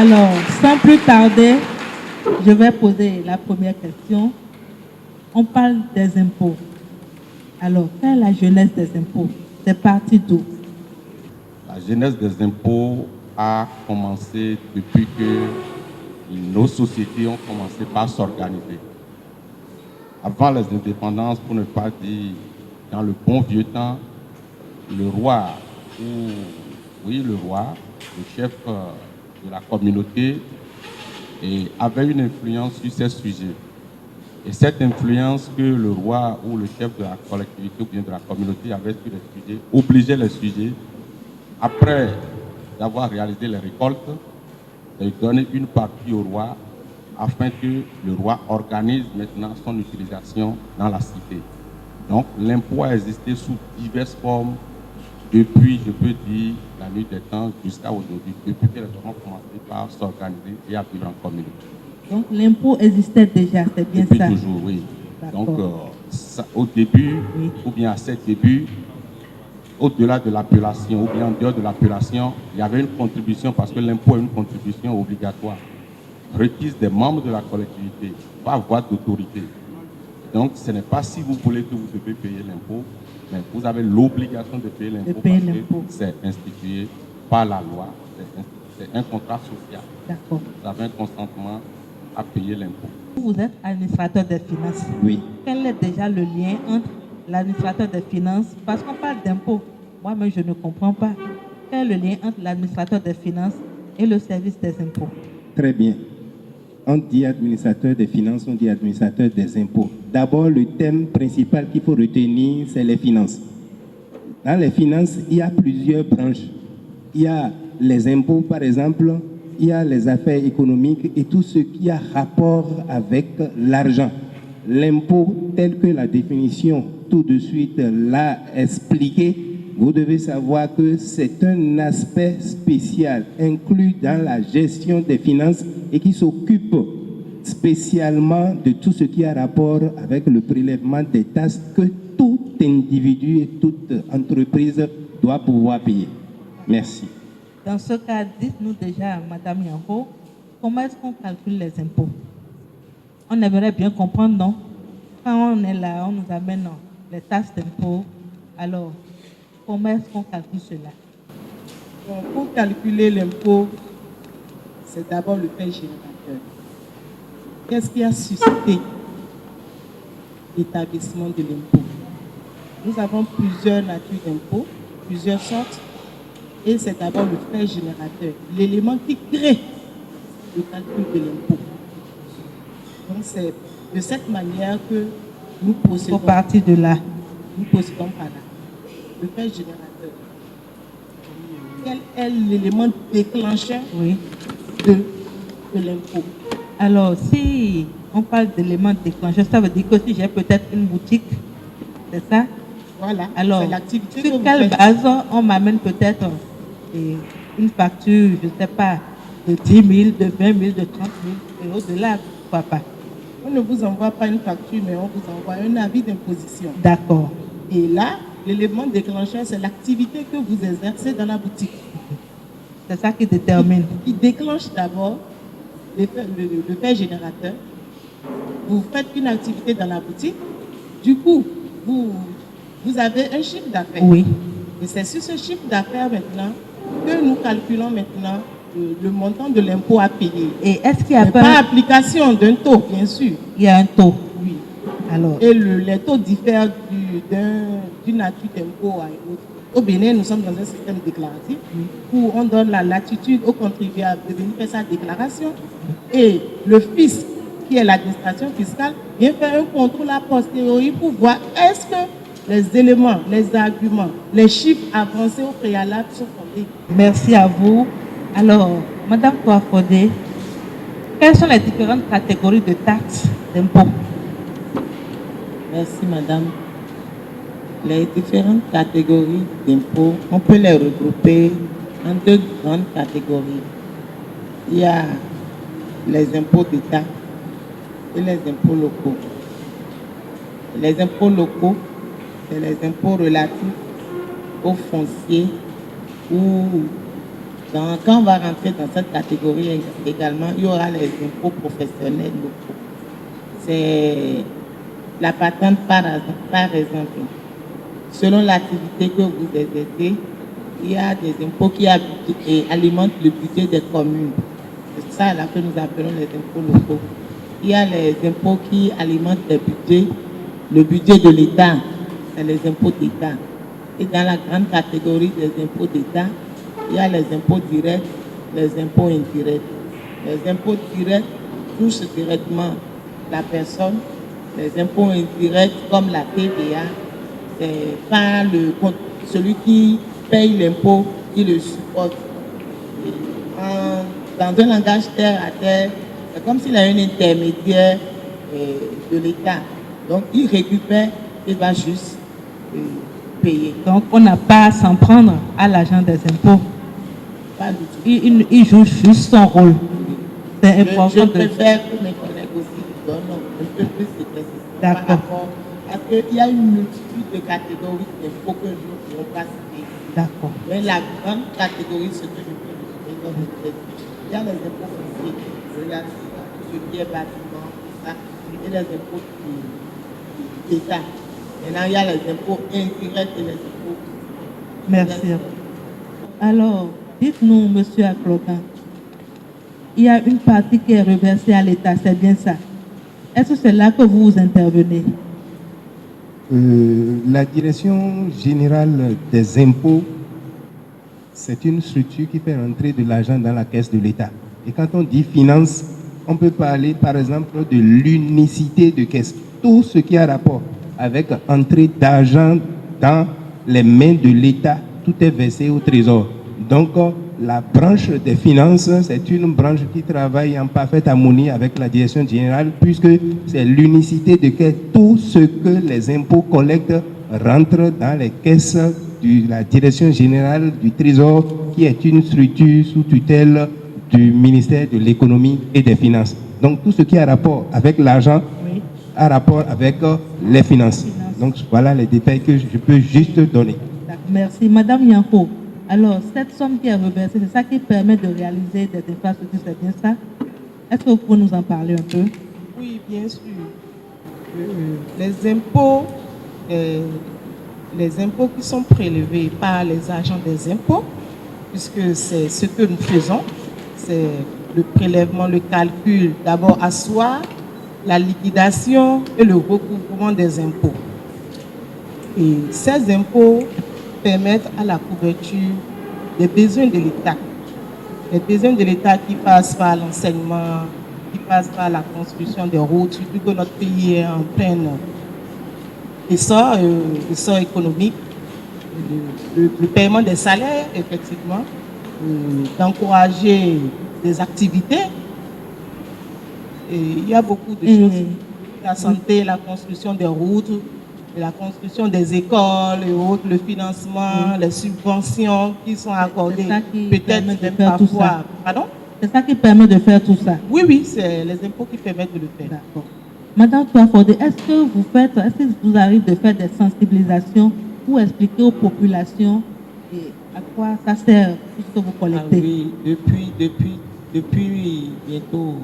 Alors, sans plus tarder, je vais poser la première question. On parle des impôts. Alors, quelle est la genèse des impôts? C'est parti d'où? La genèse des impôts a commencé depuis que nos sociétés ont commencé par s'organiser. Avant les indépendances, pour ne pas dire dans le bon vieux temps, le roi, le chef de la communauté, avait une influence sur ces sujets. Et cette influence que le roi ou le chef de la collectivité ou bien de la communauté avait sur les sujets obligeait les sujets, après d'avoir réalisé les récoltes, de donner une partie au roi afin que le roi organise maintenant son utilisation dans la cité. Donc l'impôt a existé sous diverses formes depuis, je peux dire, la nuit des temps jusqu'à aujourd'hui, depuis que les gens ont commencé par s'organiser et à vivre en communauté. Donc l'impôt existait déjà, c'est bien depuis ça? Depuis toujours, oui. Donc au début, oui, ou bien à ses débuts, au-delà de l'appellation ou bien en dehors de l'appellation, il y avait une contribution parce que l'impôt est une contribution obligatoire, requise des membres de la collectivité, par voie d'autorité. Donc ce n'est pas si vous voulez que vous devez payer l'impôt, mais vous avez l'obligation de payer l'impôt parce que c'est institué par la loi, c'est un contrat social. D'accord. Vous avez un consentement à payer l'impôt. Vous êtes administrateur des finances. Oui. Quel est déjà le lien entre l'administrateur des finances, parce qu'on parle d'impôts, moi-même je ne comprends pas. Quel est le lien entre l'administrateur des finances et le service des impôts? Très bien. On dit administrateur des finances, on dit administrateur des impôts. D'abord, le thème principal qu'il faut retenir, c'est les finances. Dans les finances, il y a plusieurs branches. Il y a les impôts, par exemple, il y a les affaires économiques et tout ce qui a rapport avec l'argent. L'impôt, tel que la définition tout de suite l'a expliqué, vous devez savoir que c'est un aspect spécial inclus dans la gestion des finances et qui s'occupe spécialement de tout ce qui a rapport avec le prélèvement des taxes que tout individu et toute entreprise doit pouvoir payer. Merci. Dans ce cas, dites-nous déjà, Madame Yanko, comment est-ce qu'on calcule les impôts? On aimerait bien comprendre, non? Quand on est là, on nous amène les taxes d'impôts. Alors, comment est-ce qu'on calcule cela? Bon, pour calculer l'impôt, c'est d'abord le fait générateur. Qu'est-ce qui a suscité l'établissement de l'impôt? Nous avons plusieurs natures d'impôts, plusieurs sortes, et c'est d'abord le fait générateur, l'élément qui crée le calcul de l'impôt. Donc c'est de cette manière que nous procédons. Au partir de là. Nous procédons par là. Le fait générateur. Quel est l'élément déclencheur de l'impôt? Alors, si on parle d'élément déclencheur, ça veut dire que si j'ai peut-être une boutique, c'est ça? Voilà. Alors, c'est l'activité sur quelle base on m'amène peut-être une facture, je ne sais pas, de 10 000, de 20 000, de 30 000 et au-delà, pourquoi pas? On ne vous envoie pas une facture, mais on vous envoie un avis d'imposition. D'accord. Et là, l'élément déclencheur, c'est l'activité que vous exercez dans la boutique. C'est ça qui détermine. Qui déclenche d'abord le fait générateur. Vous faites une activité dans la boutique. Du coup, vous avez un chiffre d'affaires. Oui. Et c'est sur ce chiffre d'affaires maintenant que nous calculons maintenant le montant de l'impôt à payer. Et est-ce qu'il y a pas application d'un taux, bien sûr. Il y a un taux. Oui. Alors. Et les taux diffèrent d'une nature d'impôt à une autre. Au Bénin, nous sommes dans un système déclaratif où on donne la latitude au contribuable de venir faire sa déclaration. Et le fisc, qui est l'administration fiscale, vient faire un contrôle a posteriori pour voir est-ce que les éléments, les arguments, les chiffres avancés au préalable sont fondés. Merci à vous. Alors, Madame Kouafodé, quelles sont les différentes catégories de taxes d'impôts? Merci, Madame. Les différentes catégories d'impôts, on peut les regrouper en deux grandes catégories. Il y a les impôts d'État et les impôts locaux. Les impôts locaux, c'est les impôts relatifs aux fonciers ou Donc, quand on va rentrer dans cette catégorie également, il y aura les impôts professionnels locaux. C'est la patente par exemple. Selon l'activité que vous exercez, il y a des impôts qui alimentent le budget des communes. C'est ça là que nous appelons les impôts locaux. Il y a les impôts qui alimentent le budget de l'État, c'est les impôts d'État. Et dans la grande catégorie des impôts d'État, il y a les impôts directs, les impôts indirects. Les impôts directs touchent directement la personne. Les impôts indirects, comme la TVA, c'est pas celui qui paye l'impôt qui le supporte. Dans un langage terre à terre, c'est comme s'il a un intermédiaire de l'État. Donc, il récupère, il va juste payer. Donc, on n'a pas à s'en prendre à l'agent des impôts. Pas du tout. Il joue juste son rôle. C'est important. Je préfère que mes collègues aussi donnent un peu plus de précision par rapport à ce qu'il y a une multitude de catégories d'impôts que nous ne pouvons pas citer. D'accord. Mais la grande catégorie, ce que je peux vous dire, il y a les impôts fonciers, il y a tout ce qui est bâtiment, tout ça, et les impôts de l'État. Maintenant, il y a les impôts indirects et les impôts. Merci. Alors, dites-nous, monsieur Aklokan, il y a une partie qui est reversée à l'État, c'est bien ça. Est-ce que c'est là que vous intervenez? La direction générale des impôts, c'est une structure qui fait rentrer de l'argent dans la caisse de l'État. Et quand on dit finance, on peut parler par exemple de l'unicité de caisse. Tout ce qui a rapport avec entrée d'argent dans les mains de l'État, tout est versé au Trésor. Donc, la branche des finances, c'est une branche qui travaille en parfaite harmonie avec la direction générale, puisque c'est l'unicité de caisse. Tout ce que les impôts collectent rentre dans les caisses de la direction générale du Trésor, qui est une structure sous tutelle du ministère de l'économie et des finances. Donc, tout ce qui a rapport avec l'argent a rapport avec les finances. Donc, voilà les détails que je peux juste donner. Merci. Madame Yanko, alors, cette somme qui est reversée, c'est ça qui permet de réaliser des infrastructures, c'est bien ça? Est-ce que vous pouvez nous en parler un peu? Oui, bien sûr. Les impôts qui sont prélevés par les agents des impôts, puisque c'est ce que nous faisons, c'est le prélèvement, le calcul, d'abord asseoir, la liquidation et le recouvrement des impôts. Et ces impôts permettent à la couverture des besoins de l'État. Les besoins de l'État qui passent par l'enseignement, qui passent par la construction des routes, surtout que notre pays est en plein essor économique, le paiement des salaires, effectivement, d'encourager des activités. Et il y a beaucoup de choses. La santé, la construction des routes, la construction des écoles et autres, le financement, les subventions qui sont accordées. Peut-être même parfois. Pardon? C'est ça qui permet de faire tout ça? Oui, oui, c'est les impôts qui permettent de le faire. D'accord. Madame Touafordé, est-ce que vous arrive de faire des sensibilisations pour expliquer aux populations et à quoi ça sert tout ce que vous collectez? Oui, depuis bientôt.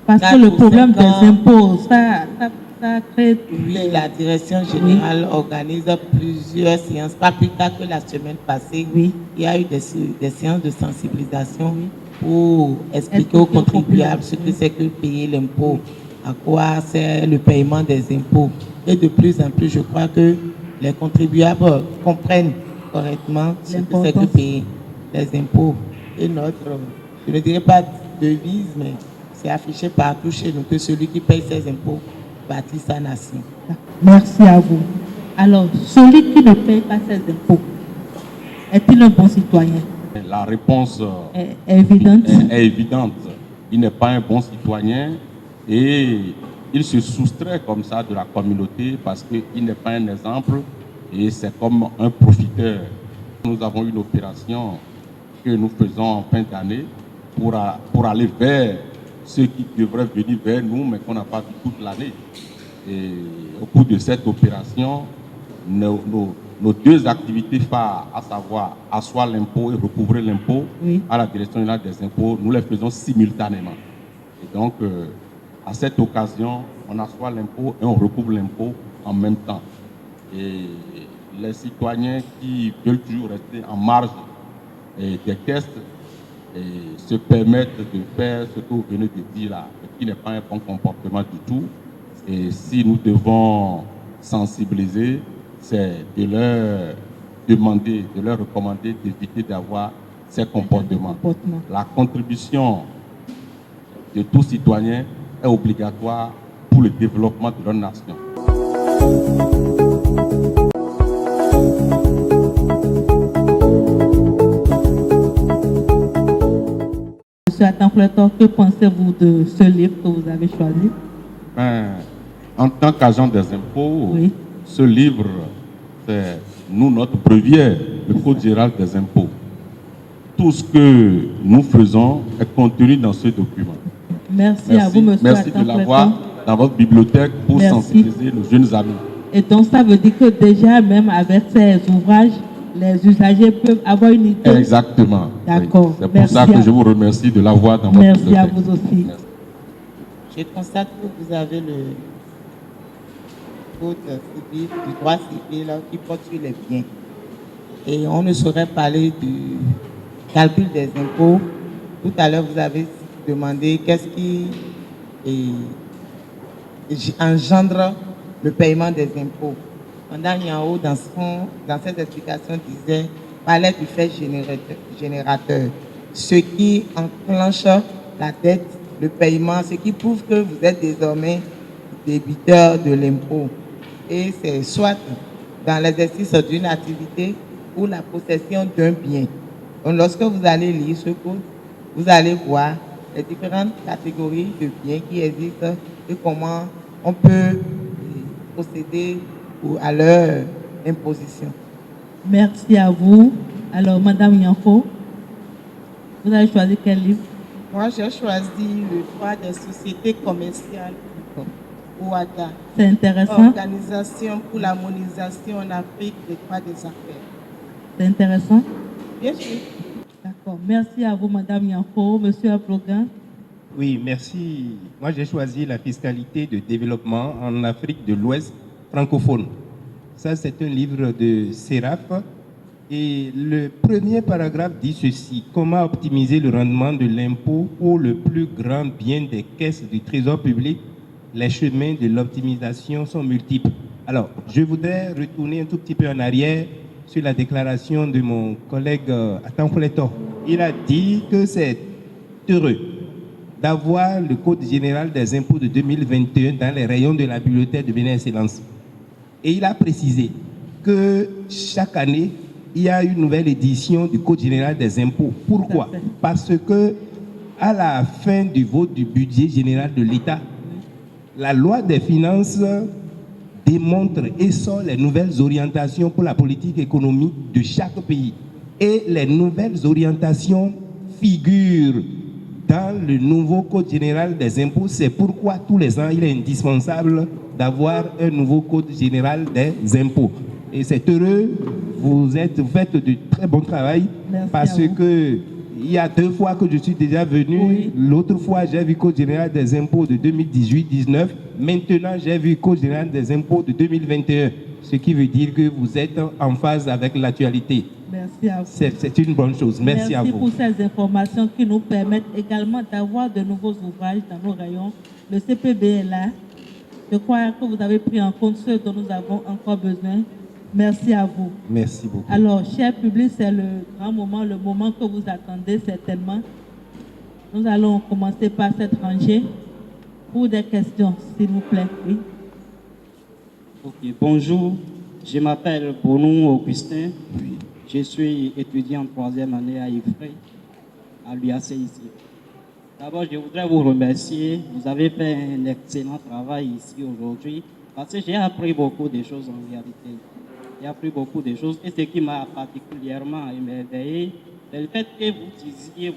Parce que le problème des impôts, ça crée... Oui, la direction générale organise plusieurs séances. Pas plus tard que la semaine passée, il y a eu des séances de sensibilisation pour expliquer aux contribuables ce que c'est que payer l'impôt, à quoi sert le paiement des impôts. Et de plus en plus, je crois que les contribuables comprennent correctement ce que c'est que payer les impôts. Et notre, je ne dirais pas devise, mais c'est affiché partout chez nous que celui qui paye ses impôts bâtit sa nation. Merci à vous. Alors, celui qui ne paye pas ses impôts, est-il un bon citoyen? La réponse est évidente. Est évidente. Il n'est pas un bon citoyen et il se soustrait comme ça de la communauté parce qu'il n'est pas un exemple et c'est comme un profiteur. Nous avons une opération que nous faisons en fin d'année pour aller vers ceux qui devraient venir vers nous, mais qu'on n'a pas vu toute l'année. Et au cours de cette opération, nos nos deux activités phares, à savoir asseoir l'impôt et recouvrer l'impôt Oui. à la Direction générale des impôts, nous les faisons simultanément. Et donc, à cette occasion, on assoit l'impôt et on recouvre l'impôt en même temps. Et les citoyens qui veulent toujours rester en marge des caisses se permettent de faire ce que vous venez de dire là, qui n'est pas un bon comportement du tout. Et si nous devons sensibiliser, c'est de leur demander, de leur recommander d'éviter d'avoir ces comportements. La contribution de tout citoyen est obligatoire pour le développement de leur nation. Monsieur Atanfletor, que pensez-vous de ce livre que vous avez choisi? En tant qu'agent des impôts, Oui. ce livre, c'est nous, notre breviaire, le Code général des impôts. Tout ce que nous faisons est contenu dans ce document. Merci à vous, monsieur Merci de l'avoir Atanfletor. dans votre bibliothèque pour Merci. sensibiliser nos jeunes amis. Et donc, ça veut dire que déjà, même avec ces ouvrages, les usagers peuvent avoir une idée. Exactement. D'accord. Oui. C'est pour Merci ça que à je vous remercie de l'avoir dans votre Merci à bibliothèque. vous aussi. Merci. Je constate que vous avez le code civil, du droit civil qui porte sur les biens. Et on ne saurait parler du calcul des impôts. Tout à l'heure, vous avez demandé qu'est-ce qui engendre le paiement des impôts. Pendant Niao, dans cette explication, disait parlait du fait générateur, ce qui enclenche la dette, le paiement, ce qui prouve que vous êtes désormais débiteur de l'impôt. Et c'est soit dans l'exercice d'une activité ou la possession d'un bien. Donc, lorsque vous allez lire ce code, vous allez voir les différentes catégories de biens qui existent et comment on peut procéder à leur imposition. Merci à vous. Alors, Madame Yanfo, vous avez choisi quel livre? Moi, j'ai choisi le droit des sociétés commerciales, OADA. C'est intéressant. Organisation pour l'harmonisation en Afrique des droits des affaires. C'est intéressant. Bien sûr. D'accord. Merci à vous, Madame Yanfo. Monsieur Aplogan. Oui, merci. Moi, j'ai choisi la fiscalité de développement en Afrique de l'Ouest francophone. Ça, c'est un livre de Séraph. Et le premier paragraphe dit ceci: comment optimiser le rendement de l'impôt pour le plus grand bien des caisses du trésor public? Les chemins de l'optimisation sont multiples. Alors, je voudrais retourner un tout petit peu en arrière sur la déclaration de mon collègue Atanfletor. Il a dit que c'est heureux d'avoir le Code général des impôts de 2021 dans les rayons de la bibliothèque de Bénin Excellence. Et il a précisé que chaque année, il y a une nouvelle édition du Code général des impôts. Pourquoi? Parce que à la fin du vote du budget général de l'État, la loi des finances démontre et sort les nouvelles orientations pour la politique économique de chaque pays. Et les nouvelles orientations figurent dans le nouveau Code général des impôts. C'est pourquoi tous les ans, il est indispensable d'avoir un nouveau Code général des impôts. Et c'est heureux, vous faites de très bon travail. Merci parce que il y a 2 fois que je suis déjà venu. Oui. L'autre fois, j'ai vu le Code général des impôts de 2018-19. Maintenant, j'ai vu le Code général des impôts de 2021. Ce qui veut dire que vous êtes en phase avec l'actualité. Merci à vous. C'est une bonne chose. Merci à vous. pour ces informations qui nous permettent également d'avoir de nouveaux ouvrages dans nos rayons. Le CPB est là. Je crois que vous avez pris en compte ce dont nous avons encore besoin. Merci à vous. Merci beaucoup. Alors, cher public, c'est le grand moment, le moment que vous attendez certainement. Nous allons commencer par cette rangée. Pour des questions, s'il vous plaît. Oui. Ok, bonjour. Je m'appelle Bonou Augustin. Je suis étudiant en 3e année à Ivry, à l'UAC ici. D'abord, je voudrais vous remercier. Vous avez fait un excellent travail ici aujourd'hui parce que j'ai appris beaucoup de choses en réalité. J'ai appris beaucoup de choses et ce qui m'a particulièrement émerveillé, c'est le fait que vous disiez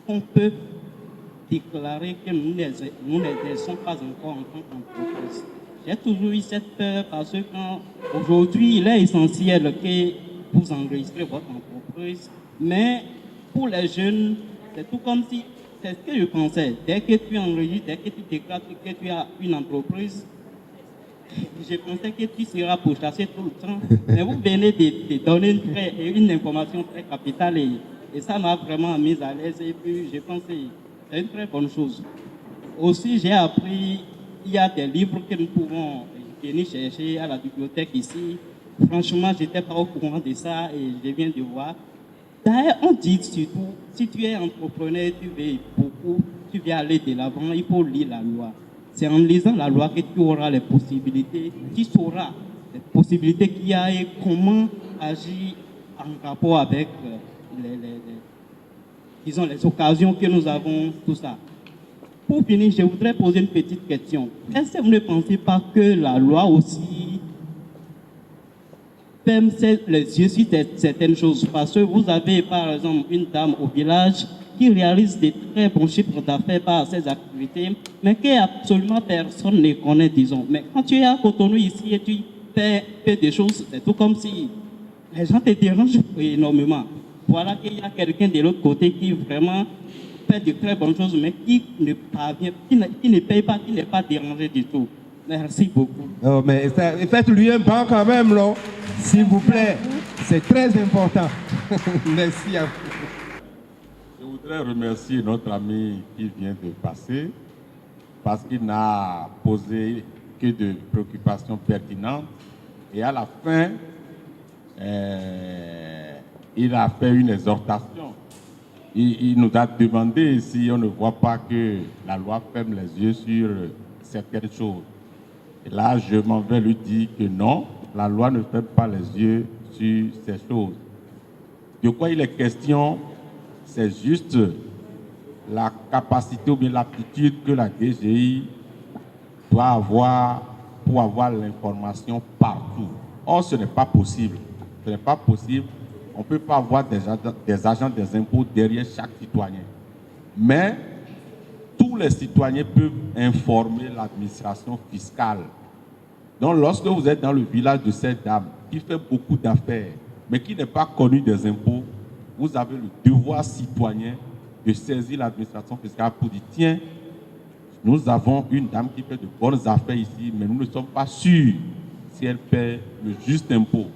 qu'on peut déclarer que nous n'exerçons pas encore en tant qu'entreprise. j'ai toujours eu cette peur parce que aujourd'hui, il est essentiel que vous enregistrez votre entreprise, mais pour les jeunes, c'est tout comme si, c'est ce que je pensais, dès que tu enregistres, dès que tu déclares que tu as une entreprise, je pensais que tu seras pourchassé tout le temps, mais vous venez de donner une information très capitale et ça m'a vraiment mis à l'aise et puis je pense que c'est une très bonne chose. Aussi, j'ai appris, il y a des livres que nous pouvons venir chercher à la bibliothèque ici. Franchement, je n'étais pas au courant de ça et je viens de voir. D'ailleurs, on dit surtout, si tu es entrepreneur, tu veux beaucoup, tu veux aller de l'avant, il faut lire la loi. C'est en lisant la loi que tu auras les possibilités, tu sauras les possibilités qu'il y a et comment agir en rapport avec disons, les occasions que nous avons, tout ça. Pour finir, je voudrais poser une petite question. Est-ce que vous ne pensez pas que la loi aussi ferme les yeux sur certaines choses? Parce que vous avez, par exemple, une dame au village qui réalise des très bons chiffres d'affaires par ses activités, mais que absolument personne ne connaît, disons. Mais quand tu es à Cotonou ici et tu fais des choses, c'est tout comme si les gens te dérangent énormément. Voilà qu'il y a quelqu'un de l'autre côté qui vraiment fait de très bonnes choses, mais qui ne parvient, qui ne paye pas, qui n'est pas dérangé du tout. Merci beaucoup. Non, mais faites-lui un banc quand même, là, s'il vous plaît. C'est très important. Merci à vous. Je voudrais remercier notre ami qui vient de passer parce qu'il n'a posé que de préoccupations pertinentes et à la fin, il a fait une exhortation. Il nous a demandé si on ne voit pas que la loi ferme les yeux sur certaines choses. Et là, je m'en vais lui dire que non, la loi ne ferme pas les yeux sur ces choses. De quoi il est question, c'est juste la capacité ou bien l'aptitude que la DGI doit avoir pour avoir l'information partout. Or, ce n'est pas possible. Ce n'est pas possible. On ne peut pas avoir des agents des impôts derrière chaque citoyen. Mais tous les citoyens peuvent informer l'administration fiscale. Donc, lorsque vous êtes dans le village de cette dame qui fait beaucoup d'affaires, mais qui n'est pas connue des impôts, vous avez le devoir citoyen de saisir l'administration fiscale pour dire, tiens, nous avons une dame qui fait de bonnes affaires ici, mais nous ne sommes pas sûrs si elle paie le juste impôt.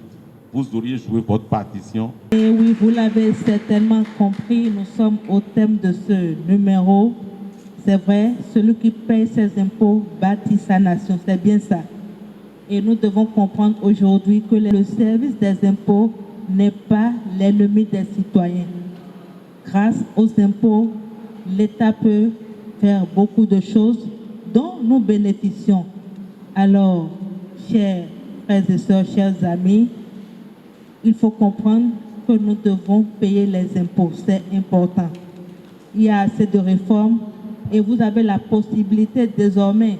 Vous auriez joué votre partition. Et oui, vous l'avez certainement compris, nous sommes au thème de ce numéro. C'est vrai, celui qui paye ses impôts bâtit sa nation, c'est bien ça. Et nous devons comprendre aujourd'hui que le service des impôts n'est pas l'ennemi des citoyens. Grâce aux impôts, l'État peut faire beaucoup de choses dont nous bénéficions. Alors, chers frères et sœurs, chers amis, il faut comprendre que nous devons payer les impôts, c'est important. Il y a assez de réformes et vous avez la possibilité désormais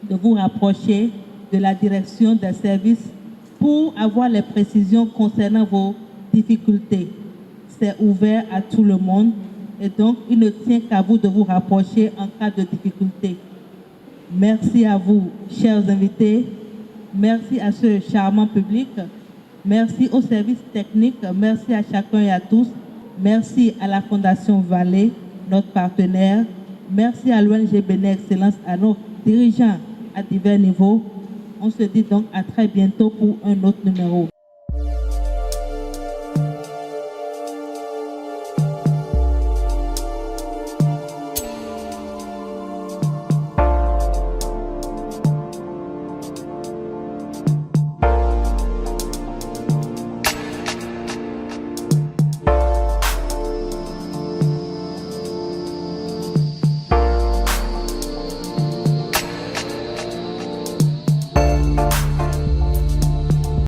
de vous rapprocher de la direction des services pour avoir les précisions concernant vos difficultés. C'est ouvert à tout le monde et donc il ne tient qu'à vous de vous rapprocher en cas de difficulté. Merci à vous, chers invités. Merci à ce charmant public. Merci aux services techniques. Merci à chacun et à tous. Merci à la Fondation Vallée, notre partenaire. Merci à l'ONG Béné Excellence, à nos dirigeants à divers niveaux. On se dit donc à très bientôt pour un autre numéro.